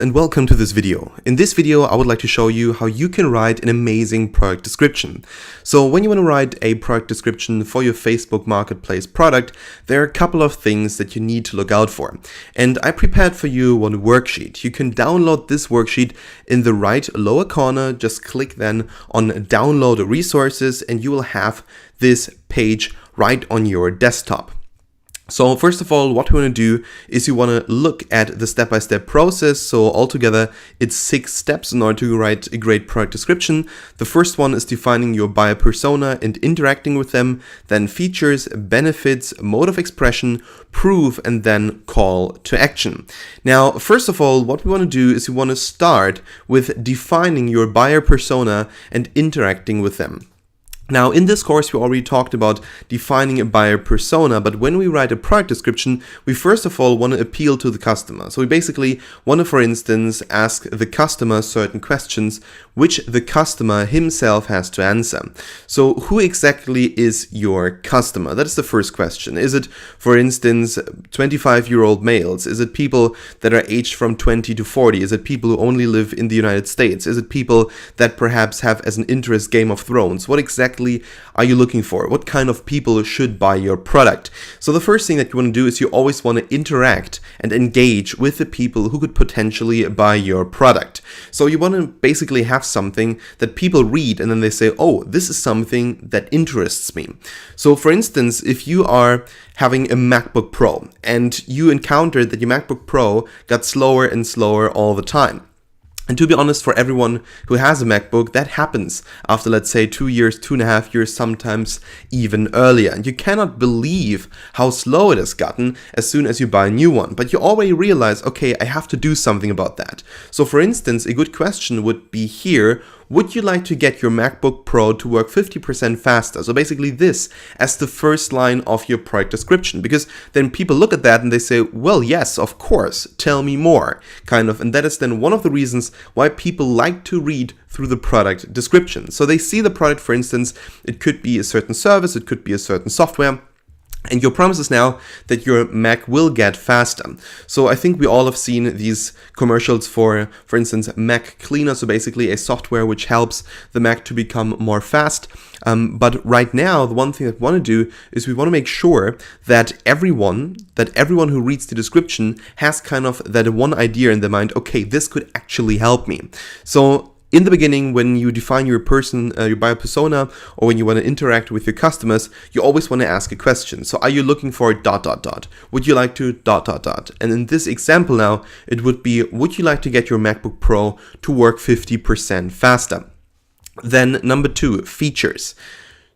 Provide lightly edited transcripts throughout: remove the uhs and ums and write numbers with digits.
And welcome to this video. In this video, I would like to show you how you can write an amazing product description. So when you want to write a product description for your Facebook Marketplace product, there are a couple of things that you need to look out for. And I prepared for you one worksheet. You can download this worksheet in the right lower corner. Just click then on download resources and you will have this page right on your desktop. So first of all, what we want to do is you want to look at the step-by-step process. So altogether, it's 6 steps in order to write a great product description. The first one is defining your buyer persona and interacting with them, then features, benefits, mode of expression, proof, and then call to action. Now, first of all, what we want to do is we want to start with defining your buyer persona and interacting with them. Now, in this course, we already talked about defining a buyer persona, but when we write a product description, we first of all want to appeal to the customer. So we basically want to, for instance, ask the customer certain questions which the customer himself has to answer. So who exactly is your customer? That is the first question. Is it, for instance, 25-year-old males? Is it people that are aged from 20 to 40? Is it people who only live in the United States? Is it people that perhaps have as an interest Game of Thrones? What exactly are you looking for? What kind of people should buy your product? So the first thing that you want to do is you always want to interact and engage with the people who could potentially buy your product. So you want to basically have something that people read and then they say, oh, this is something that interests me. So for instance, if you are having a MacBook Pro and you encountered that your MacBook Pro got slower and slower all the time. And to be honest, for everyone who has a MacBook, that happens after, let's say, 2 years, 2.5 years, sometimes even earlier. And you cannot believe how slow it has gotten as soon as you buy a new one. But you already realize, okay, I have to do something about that. So for instance, a good question would be here, would you like to get your MacBook Pro to work 50% faster? So basically this as the first line of your product description, because then people look at that and they say, well, yes, of course, tell me more, kind of. And that is then one of the reasons why people like to read through the product description. So they see the product, for instance, it could be a certain service, it could be a certain software. And your promise is now that your Mac will get faster. So I think we all have seen these commercials for instance, Mac Cleaner. So basically a software which helps the Mac to become more fast. But right now, the one thing that we want to do is we want to make sure that everyone who reads the description has kind of that one idea in their mind, okay, this could actually help me. So in the beginning, when you define your buyer persona, or when you want to interact with your customers, you always want to ask a question. So are you looking for ... Would you like to ... And in this example now, it would be, would you like to get your MacBook Pro to work 50% faster? Then number 2, features.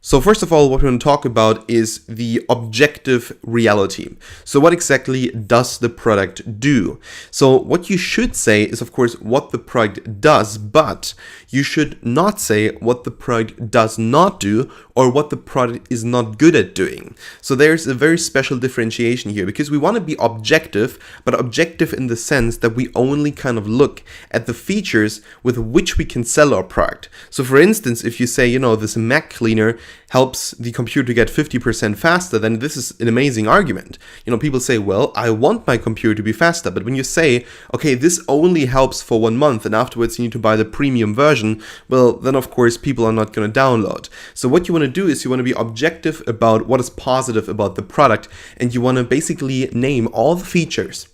So first of all, what we're going to talk about is the objective reality. So what exactly does the product do? So what you should say is, of course, what the product does, but you should not say what the product does not do or what the product is not good at doing. So there's a very special differentiation here because we want to be objective, but objective in the sense that we only kind of look at the features with which we can sell our product. So for instance, if you say, this Mac Cleaner helps the computer get 50% faster, then this is an amazing argument. People say, well, I want my computer to be faster. But when you say, okay, this only helps for 1 month and afterwards you need to buy the premium version, well, then of course people are not going to download. So what you want to do is you want to be objective about what is positive about the product, and you want to basically name all the features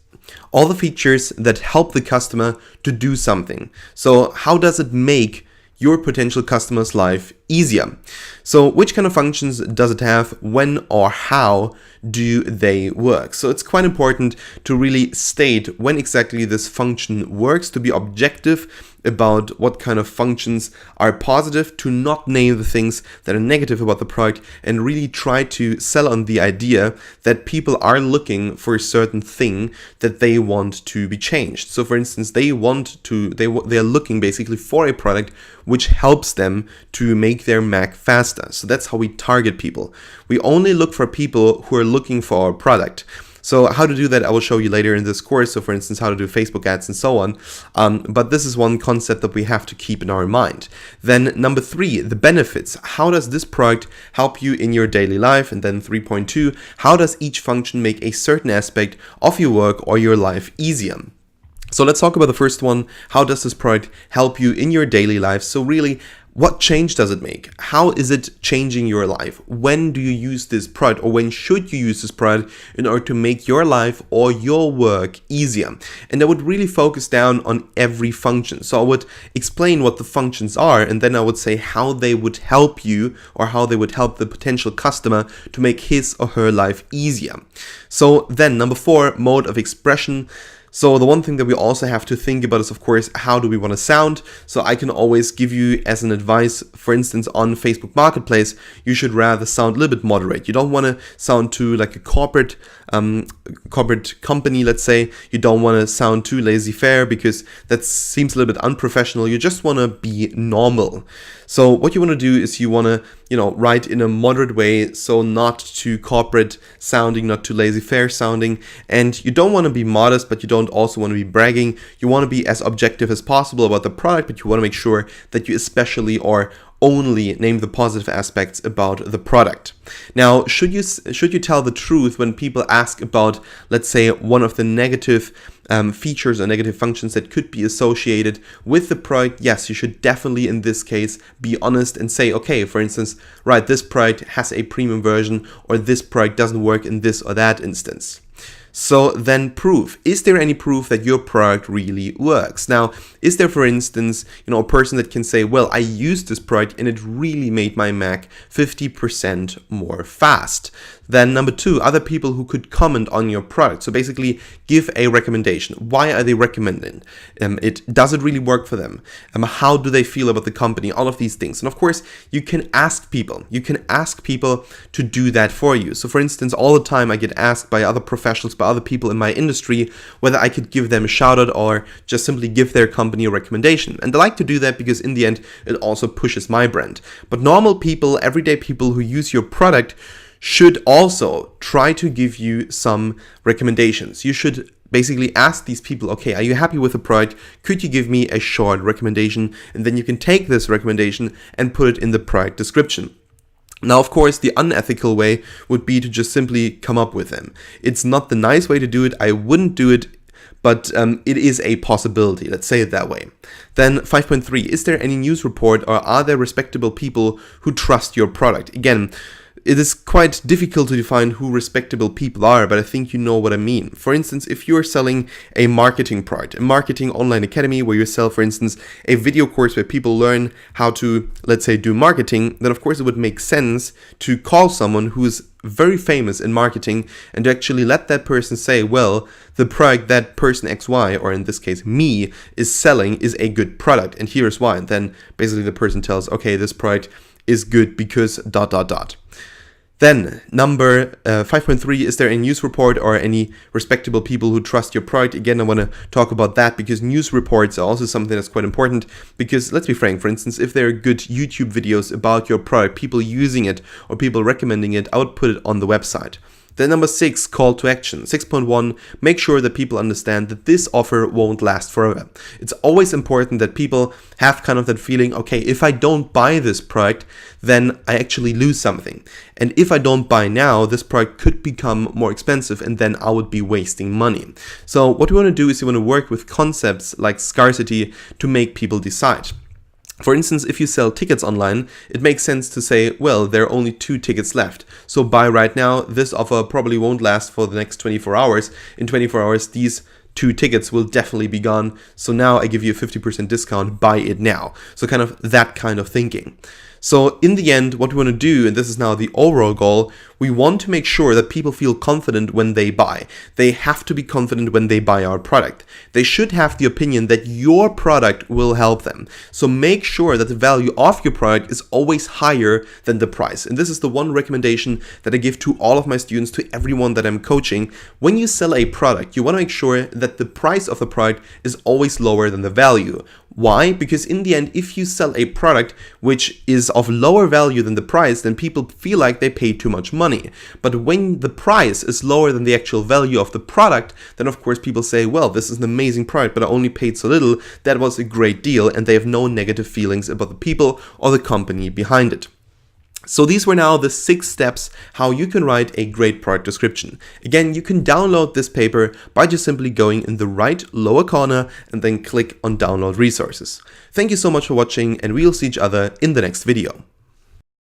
that help the customer to do something. So how does it make your potential customer's life easier? So which kind of functions does it have? When or how do they work? So it's quite important to really state when exactly this function works, to be objective about what kind of functions are positive, to not name the things that are negative about the product, and really try to sell on the idea that people are looking for a certain thing that they want to be changed. So for instance, they are looking basically for a product which helps them to make their Mac faster. So that's how we target people. We only look for people who are looking for our product. So how to do that, I will show you later in this course. So for instance, how to do Facebook ads and so on. But this is one concept that we have to keep in our mind. Then number 3, the benefits. How does this product help you in your daily life? And then 3.2, how does each function make a certain aspect of your work or your life easier? So let's talk about the first one. How does this product help you in your daily life? So really, what change does it make? How is it changing your life? When do you use this product, or when should you use this product in order to make your life or your work easier? And I would really focus down on every function. So I would explain what the functions are, and then I would say how they would help you, or how they would help the potential customer to make his or her life easier. So then number 4, mode of expression. So the one thing that we also have to think about is, of course, how do we want to sound? So I can always give you as an advice, for instance, on Facebook Marketplace, you should rather sound a little bit moderate. You don't want to sound too like a corporate company, let's say. You don't want to sound too laissez-faire, because that seems a little bit unprofessional. You just want to be normal. So what you want to do is you want to, write in a moderate way, so not too corporate sounding, not too laissez-faire sounding, and you don't want to be modest, but you don't also want to be bragging. You want to be as objective as possible about the product, but you want to make sure that you especially or only name the positive aspects about the product. Now, should you tell the truth when people ask about, let's say, one of the negative features or negative functions that could be associated with the product? Yes, you should definitely in this case be honest and say, okay, for instance, right, this product has a premium version, or this product doesn't work in this or that instance. So then proof. Is there any proof that your product really works? Now, is there, for instance, a person that can say, well, I used this product and it really made my Mac 50% more fast? Then number 2, other people who could comment on your product. So basically give a recommendation. Why are they recommending it? Does it really work for them? How do they feel about the company? All of these things. And of course, you can ask people. You can ask people to do that for you. So for instance, all the time I get asked by other professionals, by other people in my industry, whether I could give them a shout out or just simply give their company a recommendation. And I like to do that because in the end, it also pushes my brand. But normal people, everyday people who use your product should also try to give you some recommendations. You should basically ask these people, okay, are you happy with the product? Could you give me a short recommendation? And then you can take this recommendation and put it in the product description. Now, of course, the unethical way would be to just simply come up with them. It's not the nice way to do it. I wouldn't do it, but it is a possibility. Let's say it that way. Then 5.3, is there any news report, or are there respectable people who trust your product? Again, it is quite difficult to define who respectable people are, but I think you know what I mean. For instance, if you're selling a marketing product, a marketing online academy where you sell, for instance, a video course where people learn how to, let's say, do marketing, then of course it would make sense to call someone who's very famous in marketing and to actually let that person say, well, the product that person XY, or in this case me, is selling is a good product, and here's why. And then basically the person tells, okay, this product is good because ... Then number 5.3, is there a news report or any respectable people who trust your product? Again, I want to talk about that because news reports are also something that's quite important, because let's be frank, for instance, if there are good YouTube videos about your product, people using it or people recommending it, I would put it on the website. Then number 6, call to action. 6.1, make sure that people understand that this offer won't last forever. It's always important that people have kind of that feeling, okay, if I don't buy this product, then I actually lose something. And if I don't buy now, this product could become more expensive and then I would be wasting money. So what we want to do is we want to work with concepts like scarcity to make people decide. For instance, if you sell tickets online, it makes sense to say, well, there are only 2 tickets left. So buy right now. This offer probably won't last for the next 24 hours. In 24 hours, these 2 tickets will definitely be gone. So now I give you a 50% discount, buy it now. So kind of that kind of thinking. So in the end, what we want to do, and this is now the overall goal, we want to make sure that people feel confident when they buy. They have to be confident when they buy our product. They should have the opinion that your product will help them. So make sure that the value of your product is always higher than the price. And this is the one recommendation that I give to all of my students, to everyone that I'm coaching. When you sell a product, you want to make sure that the price of the product is always lower than the value. Why? Because in the end, if you sell a product which is of lower value than the price, then people feel like they pay too much money. But when the price is lower than the actual value of the product, then of course people say, well, this is an amazing product, but I only paid so little. That was a great deal, and they have no negative feelings about the people or the company behind it. So these were now the 6 steps how you can write a great product description. Again, you can download this paper by just simply going in the right lower corner and then click on download resources. Thank you so much for watching, and we'll see each other in the next video.